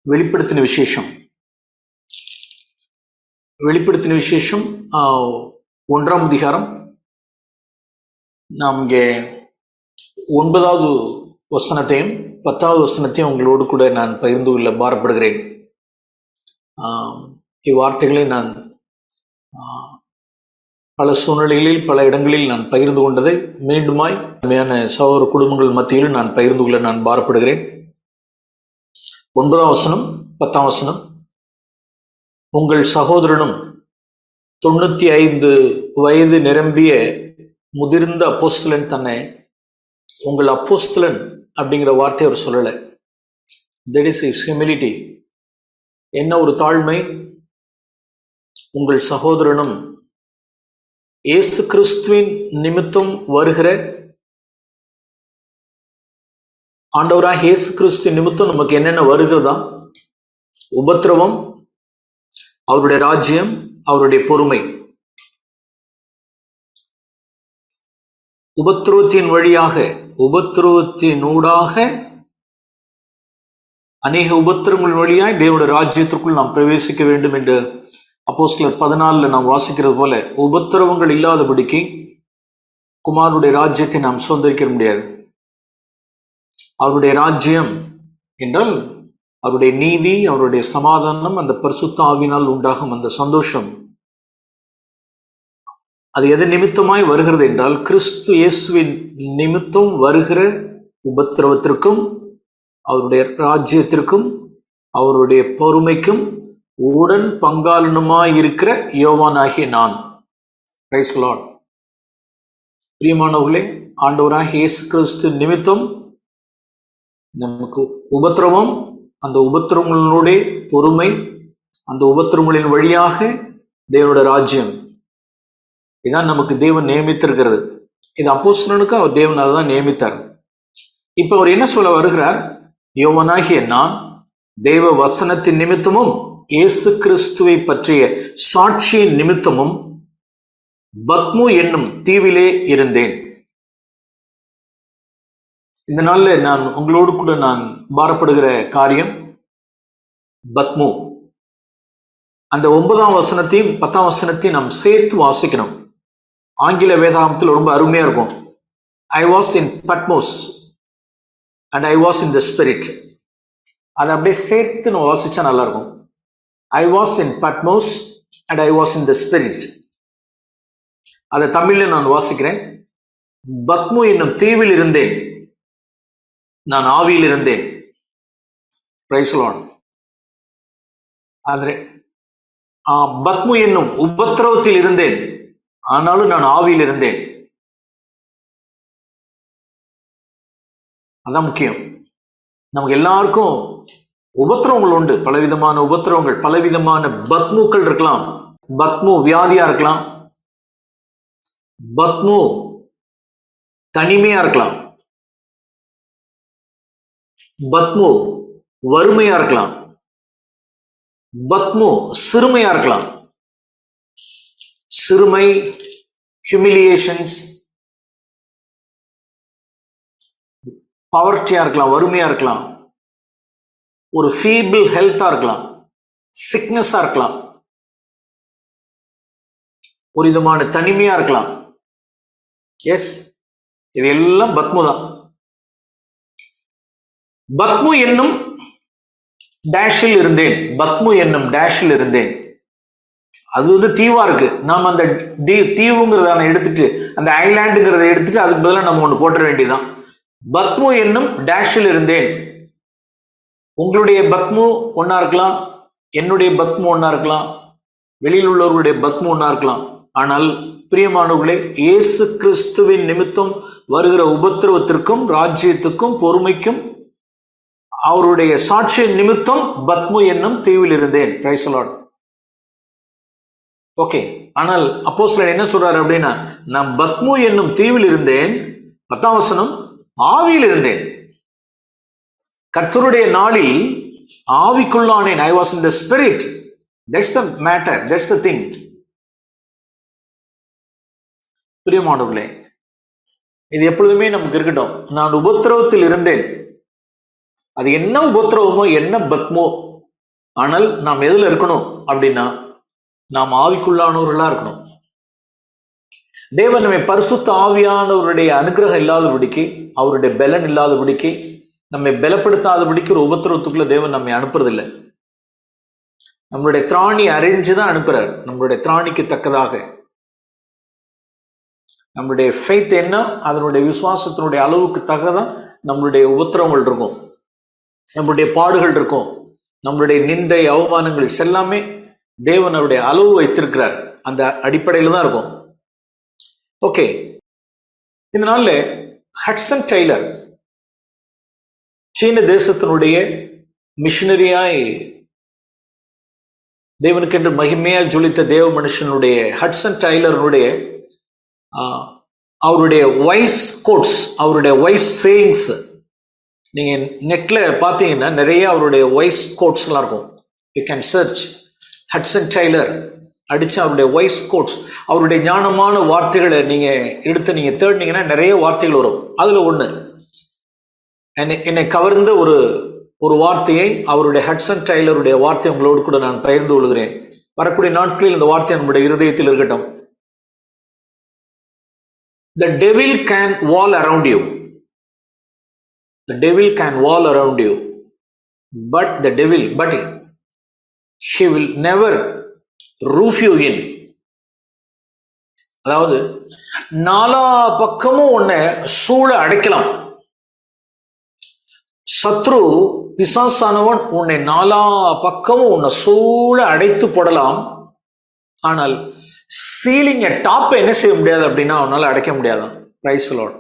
வெளிப்படுத்தின விசேஷம் வெளிப்படுத்தின விசேஷம் 1ஆம் அதிகாரம். நாம் இங்கே 9வது வசனத்தையும் 10வது வசனத்தையும் உங்களோடு கூட நான் பகிர்ந்து கொள்ள பாரப்படுகிறேன். இவ்வார்த்தைகளை நான் பல சூழ்நிலைகளில் பல இடங்களில் நான் பகிர்ந்து கொண்டதை மீண்டுமாய் உண்மையான சகோதர குடும்பங்கள் மத்தியில் நான் பகிர்ந்து கொள்ள நான் பாரப்படுகிறேன். 9ஆம் வசனம் 10ஆம் வசனம். உங்கள் சகோதரனும் 95 வயது நிரம்பிய முதிர்ந்த அப்போஸ்தலன் தன்னை உங்கள் அப்போஸ்தலன் அப்படிங்கிற வார்த்தையை அவர் சொல்லலை. That is is humility. என்ன ஒரு தாழ்மை! உங்கள் சகோதரனும் இயேசு கிறிஸ்துவின் நிமித்தம் வருகிற ஆண்டவராக இயேசு கிறிஸ்துவின் நிமித்தம் நமக்கு என்னென்ன வருகிறதா? உபத்திரவம், அவருடைய ராஜ்யம், அவருடைய பொறுமை. உபத்திரவத்தின் வழியாக, உபத்திரவத்தினூடாக, அநேக உபத்திரங்கள் வழியாய் தேவனுடைய ராஜ்யத்திற்குள் நாம் பிரவேசிக்க வேண்டும் என்று அப்போஸ்தலர் 14 நாம் வாசிக்கிறது போல, உபத்திரவங்கள் இல்லாதபடிக்கு குமாரனுடைய ராஜ்யத்தை நாம் சுதந்திரிக்க முடியாது. அவருடைய ராஜ்யம் என்றால் அவருடைய நீதி, அவருடைய சமாதானம், அந்த பரிசுத்த ஆவியினால் உண்டாகும் அந்த சந்தோஷம், அது எது நிமித்தமாய் வருகிறது என்றால் கிறிஸ்து இயேசுவின் நிமித்தம் வருகிற உபத்திரவத்திற்கும் அவருடைய ராஜ்யத்திற்கும் அவருடைய பொறுமைக்கும் உடன் பங்காளனுமாய் இருக்கிற யோவானாகிய நான். Price the Lord. பிரியமானவர்களே, ஆண்டவராகிய இயேசு கிறிஸ்து நிமித்தம் நமக்கு உபத்திரவம், அந்த உபத்திரவங்களுடைய பொறுமை, அந்த உபத்திரவங்களின் வழியாக தேவனுடைய ராஜ்யம், இதான் நமக்கு தேவன் நியமித்திருக்கிறது. இது அப்போஸ்தலனுக்கு அவர் தேவன் அதான் நியமித்தார். இப்ப அவர் என்ன சொல்ல வருகிறார்? யோவானாகிய நான் தேவ வசனத்தின் நிமித்தமும் இயேசு கிறிஸ்துவை பற்றிய சாட்சியின் நிமித்தமும் பத்மு என்னும் தீவிலே இருந்தேன். இந்த நாள்ல நான் உங்களோடு கூட நான் பாரப்படுகிற காரியம் பத்மு. அந்த 9ஆம் வசனத்தையும் 10ஆம் வசனத்தையும் நாம் சேர்த்து வாசிக்கணும். ஆங்கில வேதாகமத்தில் ரொம்ப அருமையா இருக்கும். I was in Patmos and I was in the spirit. அதை அப்படியே சேர்த்து நம்ம வாசிச்சா நல்லா இருக்கும். I was in Patmos and I was in the spirit. அதை தமிழில் நான் வாசிக்கிறேன். பத்மு என்னும் தீவில் இருந்தேன், நான் ஆவியில் இருந்தேன். Price the Lord. பத்மு என்னும் உபத்திரவத்தில் இருந்தேன், ஆனாலும் நான் ஆவியில் இருந்தேன். அதான் முக்கியம். நமக்கு எல்லாருக்கும் உபத்திரவங்கள் உண்டு, பலவிதமான உபத்திரவங்கள், பலவிதமான பத்முக்கள் இருக்கலாம். பத்மு வியாதியா இருக்கலாம், பத்மு தனிமையா இருக்கலாம், பத்மு வறுமையா இருக்கலாம், பத்மு சிறுமையா இருக்கலாம். சிறுமை, ஹியூமிலியேஷன்ஸ், பவர்ட்டியா இருக்கலாம், வறுமையா இருக்கலாம், ஒரு ஃபீபிள் ஹெல்த்தா இருக்கலாம், சிக்னஸா இருக்கலாம், ஒரு விதமான தனிமையா இருக்கலாம். எஸ், இது எல்லாம் பத்மு தான். பத்மு என்னும் டேஷில் இருந்தேன், பத்மு என்னும் டேஷில் இருந்தேன். அது தீவா இருக்கு. நாம் அந்த தீவுங்கிறத எடுத்துட்டு, அந்த ஐலாண்டுங்கிறத எடுத்துட்டு அதுக்கு பதிலாக நம்ம ஒன்று போட்டுற வேண்டியதுதான். பத்மு என்னும் டேஷில் இருந்தேன். உங்களுடைய பத்மு ஒன்னா இருக்கலாம், என்னுடைய பத்மு ஒன்னா இருக்கலாம், வெளியில் உள்ளவர்களுடைய பத்மு ஒன்னா இருக்கலாம். ஆனால் பிரியமானவர்களே, இயேசு கிறிஸ்துவின் நிமித்தம் வருகிற உபத்திரவத்திற்கும் ராஜ்யத்துக்கும் பொறுமைக்கும் அவருடைய சாட்சியின் நிமித்தம் பத்மு என்னும் தீவில் இருந்தேன். Price the Lord. ஓகே. ஆனால் அப்போஸ்தலன் என்ன சொல்றாரு அப்படின்னா, நான் பத்மு என்னும் தீவில் இருந்தேன், 10ஆம் வசனம், ஆவியில் இருந்தேன். கர்த்தருடைய நாளில் ஆவிக்குள்ளானேன். I was in the spirit. That's the matter. That's the thing. பிரியமானவர்களே, இது எப்பொழுதுமே நமக்கு இருக்கட்டும். நான் உபத்திரவத்தில் இருந்தேன். அது என்ன உபத்திரவமோ, என்ன பத்மோ, ஆனால் நாம் எதுல இருக்கணும் அப்படின்னா, நாம் ஆவிக்குள்ளானவர்களா இருக்கணும். தேவன் நம்மை பரிசுத்த ஆவியானவருடைய அனுகிரகம் இல்லாதபடிக்கு, அவருடைய பலன் இல்லாதபடிக்கு, நம்மை பலப்படுத்தாதபடிக்கு ஒரு உபத்திரவத்துக்குள்ள தேவன் நம்மை அனுப்புறதில்லை. நம்மளுடைய திராணி அறிஞ்சுதான் அனுப்புறார். நம்மளுடைய திராணிக்கு தக்கதாக நம்மளுடைய ஃபெய்த் என்ன, அதனுடைய விசுவாசத்தினுடைய அளவுக்கு தக்கதான் நம்மளுடைய உபத்திரவங்கள் இருக்கும், நம்மளுடைய பாடுகள் இருக்கும், நம்மளுடைய நிந்தை அவமானங்கள் எல்லாமே தேவன் அவருடைய அளவு வைத்திருக்கிறார். அந்த அடிப்படையில் தான் இருக்கும். ஓகே, இந்த நாள்ல ஹட்சன் டெய்லர் சீன தேசத்தினுடைய மிஷனரியாய் தேவனுக்கென்று மகிமையாய் ஜொலித்த தேவ மனுஷனுடைய ஹட்சன் டெய்லருடைய அவருடைய வாய்ஸ் கோட்ஸ், அவருடைய வாய்ஸ் சேயிங்ஸ் நீங்க நெட்ல பார்த்தீங்கன்னா நிறைய அவருடைய வாய்ஸ் கோட்ஸ் எல்லாம் இருக்கும். You can search Hudson Taylor அடிச்சு அவருடைய வாய்ஸ் கோட்ஸ், அவருடைய ஞானமான வார்த்தைகளை நீங்க எடுத்து நீங்க தேடினீங்கன்னா நிறைய வார்த்தைகள் வரும். அதுல ஒண்ணு என்னை கவர்ந்த ஒரு வார்த்தையை, அவருடைய ஹட்சன் டெய்லருடைய வார்த்தை உங்களோடு கூட நான் பகிர்ந்து கொள்கிறேன். வரக்கூடிய நாட்களில் இந்த வார்த்தை நம்முடைய இருதயத்தில் இருக்கட்டும். The devil can wall around you. The devil can wall around you, but he will never roof you in. அதாவது நாலா பக்கமும் உன்னை சூழ அடைக்கலாம். சத்ரு பிசாசானவன் உன்னை நாலா பக்கமும் உன்னை சூழ அடைத்து போடலாம். ஆனால் சீலிங்க டாப் என்ன செய்ய முடியாது அப்படின்னா அவனால அடைக்க முடியாதான். Praise the Lord.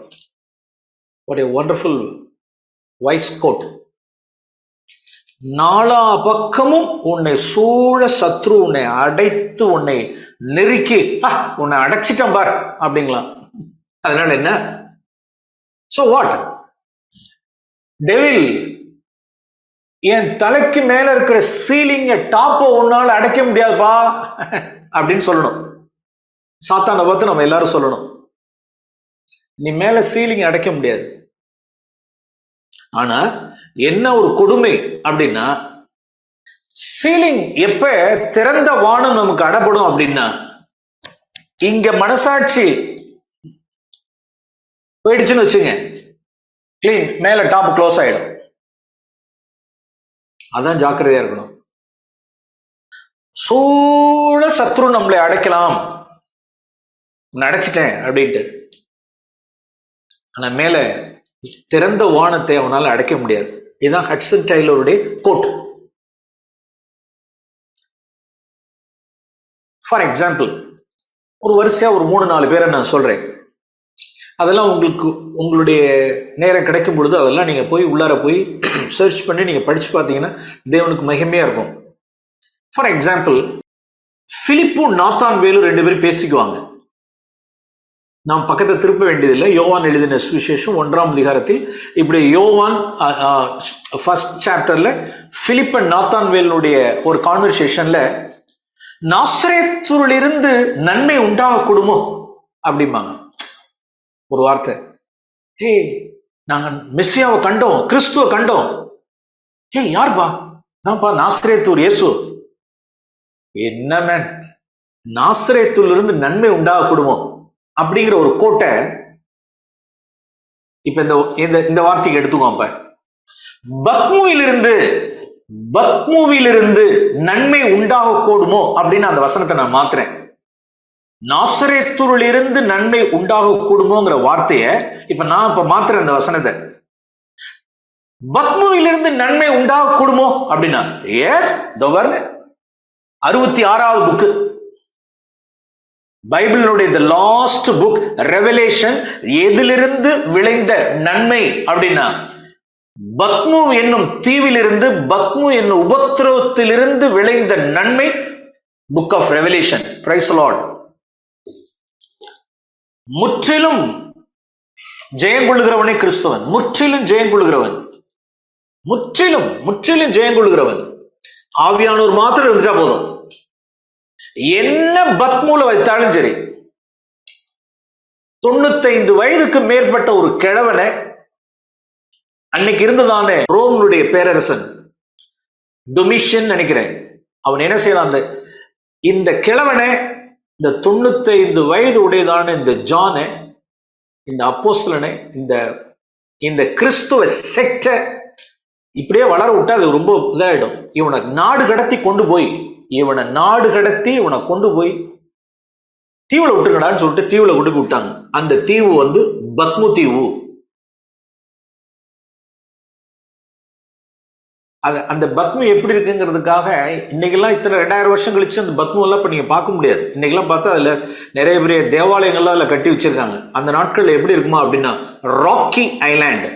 What a wonderful voice God. நாலா பக்கமும் உன்னை சூழ சத்ரு உன்னை அடைத்து உன்னை நெருக்கி உன்னை அடைச்சிட்டான் பார் அப்படிங்களாம். அதனால என்ன? So what? டெவில் என் தலைக்கு மேல இருக்கிற சீலிங்க டாப்பை உன்னால அடைக்க முடியாதுப்பா அப்படின்னு சொல்லணும். சாத்தானை பார்த்து நம்ம எல்லாரும் சொல்லணும், நீ மேல சீலிங் அடைக்க முடியாது. ஆனா என்ன ஒரு கொடுமை அப்படின்னா, சீலிங் எப்ப திறந்த வானம் நமக்கு அடப்படும் அப்படின்னா, இங்க மனசாட்சி போயிடுச்சுன்னு வச்சுங்க, கிளீன், மேல டாப் க்ளோஸ் ஆயிடும். அதான் ஜாக்கிரதையா இருக்கணும். சூழ சத்ரு நம்மளை அடைக்கலாம், அடைச்சிட்டேன் அப்படின்ட்டு. ஆனா மேல திறந்த வானத்தை அவனால அடைக்க முடியாது. இதுதான் ஹட்சன் டெய்லருடைய கோட். ஃபார் எக்ஸாம்பிள், ஒரு வரிசையா ஒரு 3-4 பேரை நான் சொல்றேன். அதெல்லாம் உங்களுக்கு உங்களுடைய நேரம் கிடைக்கும் பொழுது அதெல்லாம் நீங்க போய் உள்ளார போய் சர்ச் பண்ணி நீங்க படிச்சு பார்த்தீங்கன்னா தேவனுக்கு மகிமையா இருக்கும். ஃபார் எக்ஸாம்பிள், பிலிப்பும் நாத்தான் வேலு 2 பேரும் பேசிக்குவாங்க. நாம் பக்கத்தை திருப்ப வேண்டியதில்லை. யோவான் எழுதின சுவிசேஷம் 1ஆம் அதிகாரத்தில் இப்படி யோவான் ஃபர்ஸ்ட் சாப்டர்ல பிலிப் அண்ட் நாத்தான் வேலுடைய ஒரு கான்வர்சேஷன்ல நாசரேத்திலிருந்து நன்மை உண்டாகக்கூடுமோ அப்படிம்பாங்க. ஒரு வார்த்தை, ஹே நாங்க மெஸ்ஸியாவை கண்டோம், கிறிஸ்துவ கண்டோம். ஹே யார்பா? நான்ப்பா நாசரேத்தூர் இயேசு. என்ன மேன், நாசரேத்திலிருந்து நன்மை உண்டாகக்கூடுமோ அப்படிங்கிற ஒரு கோட்டை இப்ப இந்த வார்த்தைக்கு எடுத்துக்கோப்ப. பத்முவிலிருந்து நன்மை உண்டாக கூடுமோ அப்படின்னு அந்த வசனத்தை நான் மாத்துறேன். நாசரேத்தூரிலிருந்து நன்மை உண்டாக கூடுமோங்கிற வார்த்தையை இப்ப மாத்துறேன். அந்த வசனத்தை பத்முவிலிருந்து நன்மை உண்டாக கூடுமோ அப்படின்னா, எஸ், 66வது புக்கு பைபிளுடைய தி லாஸ்ட் புக் ரெவலேஷன். எதிலிருந்து விளைந்த நன்மை அப்படின்னா, பத்மு என்னும் தீவிலிருந்து, பத்மு என்னும் உபத்திரவத்திலிருந்து விளைந்த நன்மை, book of Revelation. Praise the Lord. முற்றிலும் ஜெயங்கொள்ளுகிறவனே கிறிஸ்தவன். முற்றிலும் ஜெயங்கொள்ளுகிறவன், முற்றிலும் ஜெயங்கொள்ளுகிறவன். ஆவியானோர் மாத்திரம் இருந்துட்டா போதும். என்ன பத்மூல வைத்தாலும் சரி, 95 வயதுக்கு மேற்பட்ட ஒரு கிழவனை, அன்னைக்கு இருந்ததானே ரோமனுடைய பேரரசன், டொமிஷன் நினைக்கிறேன். அவன் என்ன செய்யறான், அந்த இந்த கிழவனை, இந்த 95 வயது உடையதான இந்த ஜானை, இந்த அப்போஸ்தலனை, இந்த இந்த கிறிஸ்துவ செக்ட இப்படியே வளர விட்டா அது ரொம்ப இதாயிடும். இவனை நாடு கடத்தி கொண்டு போய் தீவுல விட்டுங்கடான்னு சொல்லிட்டு தீவுல கொண்டு போய் விட்டாங்க. அந்த தீவு வந்து பத்மு தீவு. அந்த பத்மு எப்படி இருக்குங்கிறதுக்காக இன்னைக்கெல்லாம் இத்தனை 2000 வருஷம் கழிச்சு அந்த பத்மு எல்லாம் இப்ப நீங்க பார்க்க முடியாது. இன்னைக்கெல்லாம் பார்த்தா அதுல நிறைய பெரிய தேவாலயங்கள்லாம் அதுல கட்டி வச்சிருக்காங்க. அந்த நாட்கள்ல எப்படி இருக்குமா அப்படின்னா, ராக்கி ஐலாண்ட்,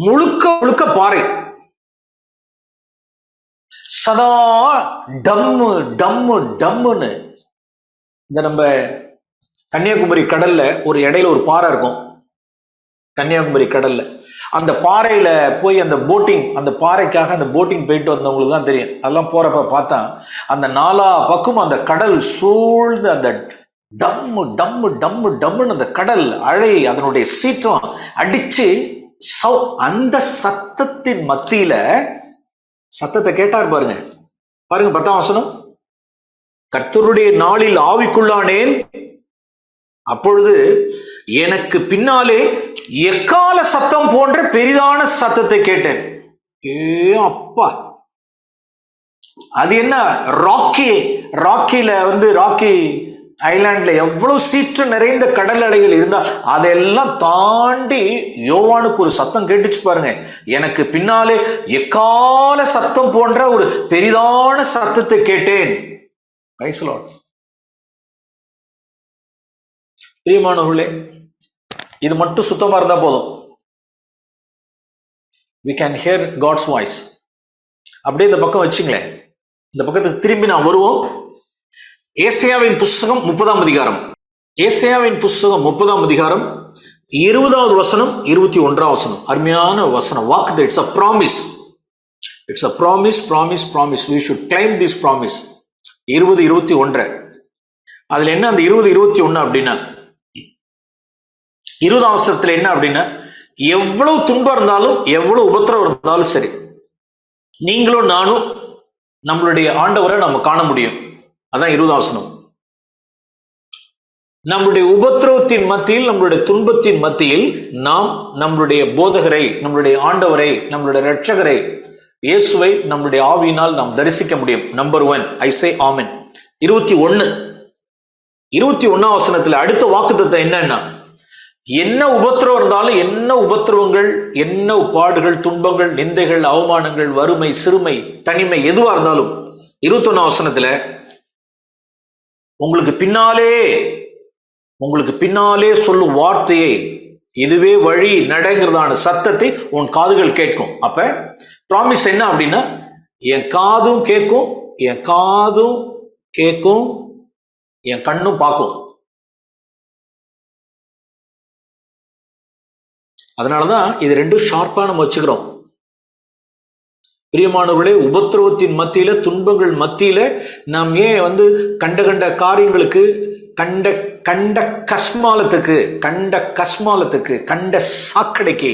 முழுக்க முழுக்க பாறை, சதா டம்மு டம்மு டம்முன்னு. இந்த நம்ம கன்னியாகுமரி கடல்ல ஒரு இடையில ஒரு பாறை இருக்கும். கன்னியாகுமரி கடல்ல அந்த பாறையில போய் அந்த போட்டிங், அந்த பாறைக்காக அந்த போட்டிங் போயிட்டு வந்தவங்களுக்கு தான் தெரியும். அதெல்லாம் போறப்ப பார்த்தா அந்த 4 பக்கம் அந்த கடல் சூழ்ந்து அந்த டம்மு டம்மு டம்மு டம்முன்னு அந்த கடல் அலை அதனுடைய சீற்றம் அடிச்சு அந்த சத்தத்தின் மத்தியில சத்தத்தை கேட்டார் பாருங்க. 10ஆம் வசனம், கர்த்தருடைய நாளில் ஆவிக்குள்ளானேன், அப்பொழுது எனக்கு பின்னாலே எக்கால சத்தம் போன்ற பெரிதான சத்தத்தை கேட்டேன். அப்பா, அது என்ன, ராக்கில வந்து ராக்கி ஐலாண்ட்ல எவ்வளவு சீற்று நிறைந்த கடல் அலைகள் இருந்தா அதெல்லாம் தாண்டி யோவானுக்கு ஒரு சத்தம் கேட்டுச்சு பாருங்க. எனக்கு பின்னாலே எக்கால சத்தம் போன்ற ஒரு பெரிதான சத்தத்தை கேட்டேன். பிரியமானவர்களே, இது மட்டும் சுத்தமா இருந்தா போதும். we can hear God's voice. அப்படியே இந்த பக்கம் வச்சுங்களேன். இந்த பக்கத்துக்கு திரும்பி நான் வருவோம். ஏசாயாவின் புஸ்தகம் 30ஆம் அதிகாரம், ஏசாயாவின் புஸ்தகம் 30ஆம் அதிகாரம் 20வது வசனம் 21ஆம் வசனம். அருமையான வசனம், வாக்கு. It's a promise. It's a promise, promise, promise. We should claim this promise. 20-21. அதுல என்ன, அந்த 20-21 அப்படின்னா, 20ஆம் வசனத்துல என்ன அப்படின்னா, எவ்வளவு துன்பம் இருந்தாலும் எவ்வளவு உபத்திரவம் இருந்தாலும் சரி, நீங்களும் நானும் நம்மளுடைய ஆண்டவரை நம்ம காண முடியும். அதான் 20ஆம் வசனம். நம்மளுடைய உபத்திரவத்தின் மத்தியில், நம்மளுடைய துன்பத்தின் மத்தியில் நாம் நம்மளுடைய போதகரை, நம்மளுடைய ஆண்டவரை, நம்மளுடைய இரட்சகரை இயேசுவை நம்மளுடைய ஆவியினால் நாம் தரிசிக்க முடியும். நம்பர் 1, ஐ சே ஆமென். 21ஆம் வசனத்துல அடுத்த வாக்குத்தத்தம் என்னன்னா, என்ன உபத்திரவம் இருந்தாலும், என்ன உபத்திரவங்கள், என்ன பாடுகள், துன்பங்கள், நிந்தைகள், அவமானங்கள், வறுமை, சிறுமை, தனிமை எதுவா இருந்தாலும் 21ஆம் வசனத்துல உங்களுக்கு பின்னாலே சொல்லும் வார்த்தையை, இதுவே வழி நடங்கிறதான சத்தத்தை உன் காதுகள் கேட்கும். அப்ப ப்ராமிஸ் என்ன அப்படின்னா, என் காதும் கேட்கும், என் கண்ணும் பார்க்கும். அதனாலதான் இது ரெண்டும் ஷார்ப்பா நம்ம வச்சுக்கிறோம். பிரியமானவர்களே, உபத்திரவத்தின் மத்தியில, துன்பங்கள் மத்தியில நாம் ஏன் வந்து கண்ட காரியங்களுக்கு, கண்ட கஸ்மாலத்துக்கு, கண்ட சாக்கடைக்கு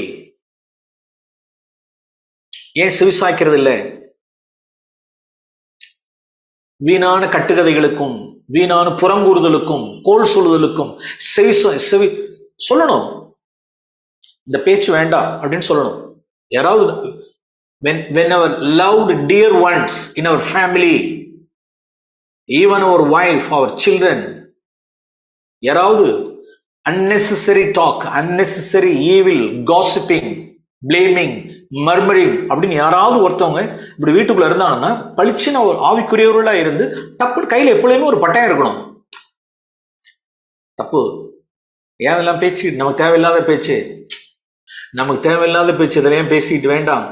ஏன் செவிசாய்க்கிறது இல்லை? வீணான கட்டுக்கதைகளுக்கும், வீணான புறங்கூறுதலுக்கும், கோல் சொல்லுதலுக்கும் செவி சொல்லணும். இந்த பேச்சு வேண்டாம் அப்படின்னு சொல்லணும். யாராவது when our loved dear ones in our family, even our wife, our children, யாராவது unnecessary talk, unnecessary evil, gossiping, blaming, murmuring அப்படின்னு யாராவது ஒருத்தவங்க இப்படி வீட்டுக்குள்ள இருந்தாங்கன்னா, பளிச்சுன்னு ஒரு ஆவிக்குரியவர்களா இருந்து தப்பு கையில எப்பொழுதுமே ஒரு பட்டயம் இருக்கணும். தப்பு ஏன் அதெல்லாம் பேச்சு, நமக்கு தேவையில்லாத பேச்சு, இதெல்லாம் பேசிட்டு வேண்டாம்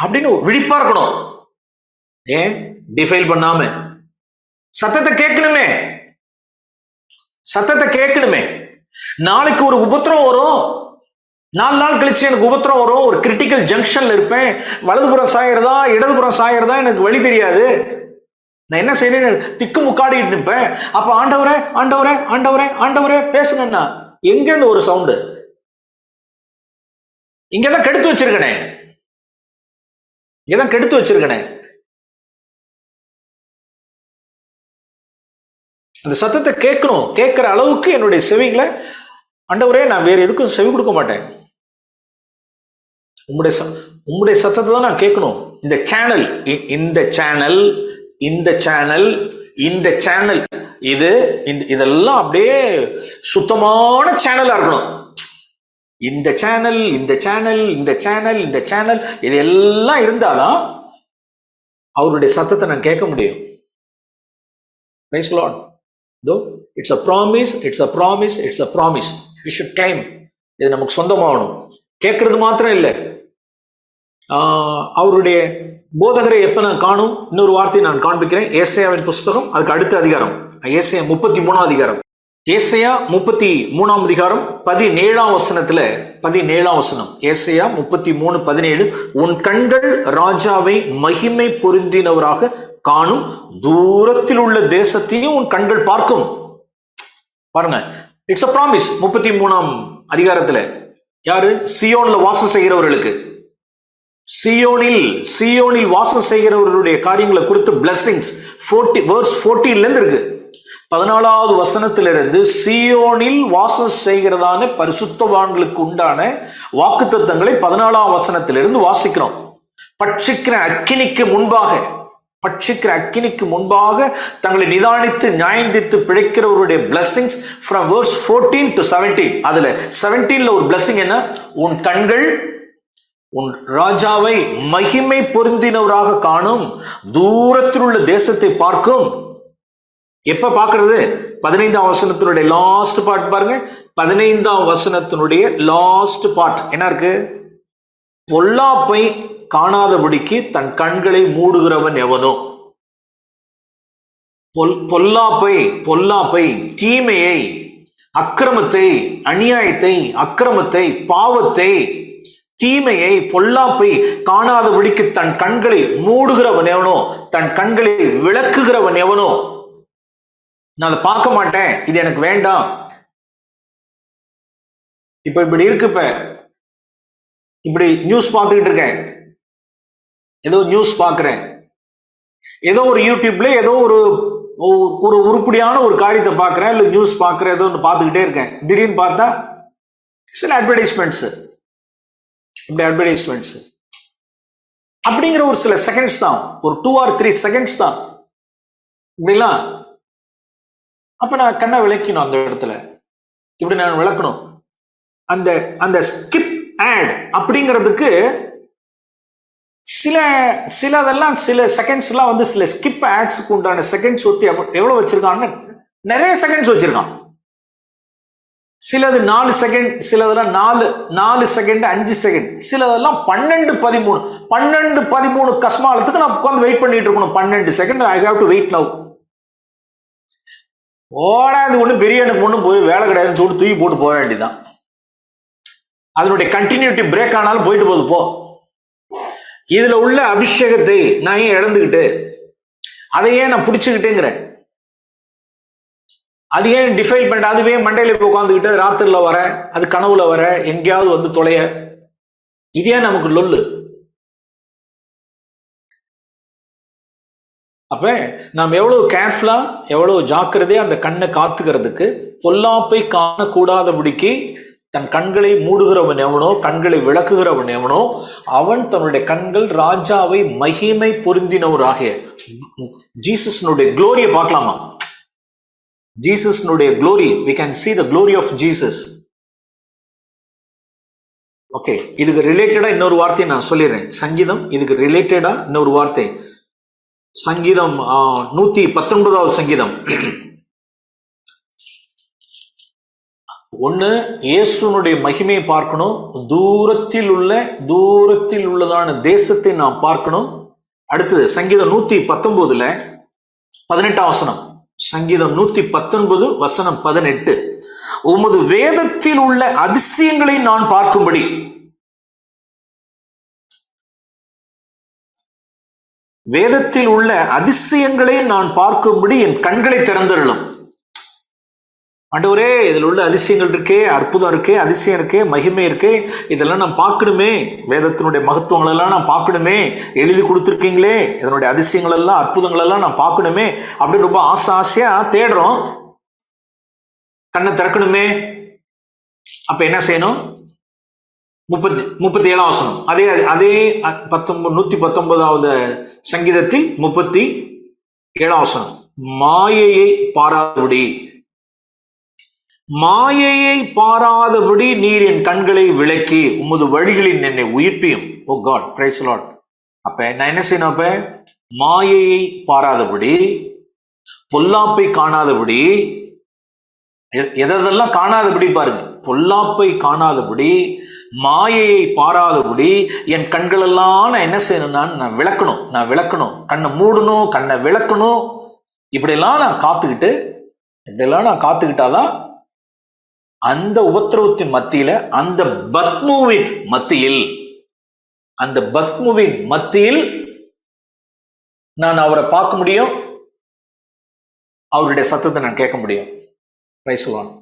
அப்படின்னு விழிப்பா இருக்கணும். ஏன் டிஃபைல் பண்ணாம சத்தத்தை கேட்கணுமே. நாளைக்கு ஒரு உபத்திரம் வரும், 4 நாள் கழிச்சு எனக்கு உபத்திரம் வரும், ஒரு கிரிட்டிக்கல் ஜங்ஷன்ல இருப்பேன், வலதுபுறம் சாயறதா இடதுபுறம் சாயறதா எனக்கு வழி தெரியாது, நான் என்ன செய்யணும் திக்கு முக்காடிட்டு நிற்பேன். அப்ப ஆண்டவரே ஆண்டவரே ஆண்டவரே ஆண்டவரே பேசுங்கன்னா எங்க இருந்து ஒரு சவுண்டு? இங்கெல்லாம் கெடுத்து வச்சிருக்கனே. இங்கதான் கெடுத்து வச்சிருக்கனே. அந்த சத்தத்தை கேட்கணும். கேட்கிற அளவுக்கு என்னுடைய செவிகளை, ஆண்டவரே நான் வேற எதுக்கும் செவி கொடுக்க மாட்டேன், உங்களுடைய சத்தத்தை தான் நான் கேட்கணும். இந்த சேனல், இந்த சேனல், இந்த சேனல், இந்த சேனல், இதெல்லாம் அப்படியே சுத்தமான சேனலா இருக்கணும். இந்த சேனல், இந்த சேனல், இந்த சேனல், இந்த சேனல், இது எல்லாம் இருந்தாதான் அவருடைய சத்தத்தை நான் கேட்க முடியும். Praise the Lord. Though it's a promise, it's a promise, it's a promise. We should claim. இது நமக்கு சொந்தமாகணும். கேட்கறது மாத்திரம் இல்லை, அவருடைய போதகரை எப்ப நான் காணும். இன்னொரு வார்த்தையை நான் காண்பிக்கிறேன். ஏசாயாவின் புஸ்தகம், அதுக்கு அடுத்த அதிகாரம், ஏசாயா 33ஆம் அதிகாரம். ஏசாயா 33ஆம் அதிகாரம் 17ஆம் வசனத்துல, 17ஆம் வசனம், ஏசாயா 33:17, உன் கண்கள் ராஜாவை மகிமை பொருந்தினவராக காணும், தூரத்தில் உள்ள தேசத்தையும் உன் கண்கள் பார்க்கும். பாருங்க, இட்ஸ் a promise. 33ஆம் அதிகாரத்துல யாரு? சியோன்ல வாசம் செய்கிறவர்களுக்கு, சியோனில் வாசம் செய்கிறவர்களுடைய காரியங்களை குறித்து blessings 14 இருக்கு. 14வது வசனத்திலிருந்து சியோனில் வாசம் செய்கிறதான பரிசுத்தவான்களுக்கு உண்டான வாக்குத்தத்தங்களை 14ஆம் வசனத்திலிருந்து வாசிக்கிறோம். பட்சிக்கிற அக்கினிக்கு முன்பாக தங்களை நிதானித்து நியாயந்தித்து பிழைக்கிறவருடைய blessings from verse 14 to 17. அதுல 17ல ஒரு blessing என்ன? உன் கண்கள் உன் ராஜாவை மகிமை பொருந்தினவராக காணும், தூரத்தில் உள்ள தேசத்தை பார்க்கும். எப்ப பார்க்கிறது? 15ஆம் வசனத்தினுடைய லாஸ்ட் பார்ட் பாருங்க. 15ஆம் வசனத்தினுடைய லாஸ்ட் பார்ட் என்ன இருக்கு? பொல்லாப்பை காணாதபடிக்கு தன் கண்களை மூடுகிறவன் எவனோ. பொல்லாப்பை, தீமையை, அக்கிரமத்தை, அநியாயத்தை, அக்கிரமத்தை, பாவத்தை, தீமையை, பொல்லாப்பை காணாதபடிக்கு தன் கண்களை மூடுகிறவன் எவனோ, தன் கண்களை விளக்குகிறவன் எவனோ. நான் அதை பார்க்க மாட்டேன், இது எனக்கு வேண்டாம். இப்படி இருக்கு. இப்படி நியூஸ் பார்த்துக்கிட்டு இருக்கேன், ஏதோ நியூஸ் பார்க்கிறேன், ஏதோ ஒரு யூடியூப்ல ஏதோ ஒரு உருப்படியான ஒரு காரியத்தை பார்க்கிறேன், இல்லை நியூஸ் பார்க்கிறேன், ஏதோ ஒன்று பார்த்துக்கிட்டே இருக்கேன். திடீர்னு பார்த்தா சில அட்வர்டைஸ்மெண்ட்ஸ், அப்படிங்கிற ஒரு சில செகண்ட்ஸ் தான், ஒரு 2 or 3 செகண்ட்ஸ் தான் இப்படிலாம். அப்ப நான் கண்ணை விளக்கணும் அந்த இடத்துல, இப்படி நான் விளக்கணும். அந்த ஸ்கிப் ஆட் அப்படிங்கிறதுக்கு சிலதெல்லாம் சில செகண்ட்ஸ் எல்லாம் வந்து சில ஸ்கிப் ஆட்ஸ்க்கு உண்டான செகண்ட்ஸ் ஒத்தி எவ்வளவு வச்சிருக்கான்னு நிறைய செகண்ட்ஸ் வச்சிருக்கான். சிலது 4 செகண்ட், சிலதெல்லாம் 4 செகண்ட், 5 செகண்ட், சிலதெல்லாம் 12-13 கஸ்மாலத்துக்கு நான் உட்காந்து வெயிட் பண்ணிட்டு இருக்கணும். 12 second I have to wait now. ஓடாது ஒண்ணு பிரியாணிக்கு ஒண்ணும் போய் வேலை கிடையாதுன்னு சொல்லிட்டு தூக்கி போட்டு போக வேண்டியதுதான். அதனுடைய கண்டினியூட்டி பிரேக் ஆனாலும் போயிட்டு போகுது போ. இதுல உள்ள அபிஷேகத்தை நான் ஏன் இழந்துகிட்டு, அதையே நான் பிடிச்சுக்கிட்டேங்கிறேன், அது ஏன் டிஃபைல் பண்ணிட்டு, அதுவே மண்டையில போய் உட்காந்துக்கிட்டு ராத்திரில வர, அது கனவுல வர, எங்கேயாவது வந்து தொலைய, இதே நமக்கு லொல்லு. அப்ப நாம் எவ்வளவு கேர்ஃபுல்லா, எவ்வளவு ஜாக்கிரதையா அந்த கண்ணை காத்துக்கிறதுக்கு, பொல்லாப்பை காணக்கூடாதபடிக்கு தன் கண்களை மூடுகிறவன் எவனோ, கண்களை விளக்குகிறவன் எவனோ, அவன் தன்னுடைய கண்கள் ராஜாவை மகிமை பொருந்தினவராக. ஜீசஸ்னுடைய க்ளோரியை பார்க்கலாமா? ஜீசஸ்னுடைய glory, we can see the glory of Jesus. Okay, இதுக்கு ரிலேட்டடா இன்னொரு வார்த்தையை நான் சொல்லிடுறேன். சங்கீதம், இதுக்கு ரிலேட்டடா இன்னொரு வார்த்தை. சங்கீதம் 119வது சங்கீதம். ஒண்ணு, இயேசுனுடைய மகிமையை பார்க்கணும், தூரத்தில் உள்ளதான தேசத்தை நாம் பார்க்கணும். அடுத்தது சங்கீதம் 119ல 18ஆம் வசனம். சங்கீதம் 119 வசனம் 18, உமது வேதத்தில் உள்ள அதிசயங்களை நான் பார்க்கும்படி. வேதத்தில் உள்ள அதிசயங்களை நான் பார்க்கும்படி என் கண்களை திறந்தருளும். ஆண்டவரே, இதில் உள்ள அதிசயங்கள் இருக்கே, அற்புதம் இருக்கே, அதிசயம் இருக்கே, மகிமை இருக்கே, இதெல்லாம் நான் பார்க்கணுமே, வேதத்தினுடைய மகத்துவங்கள் எல்லாம் நான் பார்க்கணுமே, எழுதி கொடுத்துருக்கீங்களே, இதனுடைய அதிசயங்கள் எல்லாம் அற்புதங்கள் எல்லாம் நான் பார்க்கணுமே அப்படின்னு ரொம்ப ஆசையா தேடுறோம். கண்ணை திறக்கணுமே. அப்ப என்ன செய்யணும்? 37ஆம் வசனம், அதே 119வது சங்கீதத்தில் 37ஆம் வசனம், மாயையை பாராதபடி, மாயையை பாராதபடி நீர் என் கண்களை விளக்கி உமது வழிகளில் என்னை உயிர்ப்பியும். ஓ காட், பிரைஸ் தி லார்ட். அப்ப நான் என்ன செய்யணும்? அப்ப மாயையை பாராதபடி, பொல்லாப்பை காணாதபடி, எதெல்லாம் காணாதபடி பாருங்க, பொல்லாப்பை காணாதபடி, மாயையை பாராதபடி என் கண்கள் எல்லாம் நான் என்ன செய்யணும்னா நான் விளக்கணும், கண்ணை மூடணும், கண்ணை விளக்கணும். இப்படியெல்லாம் நான் காத்துக்கிட்டாதான் அந்த உபத்திரவத்தின் மத்தியில, அந்த பத்முவின் மத்தியில் நான் அவரை பார்க்க முடியும், அவருடைய சத்தத்தை நான் கேட்க முடியும். Price the Lord.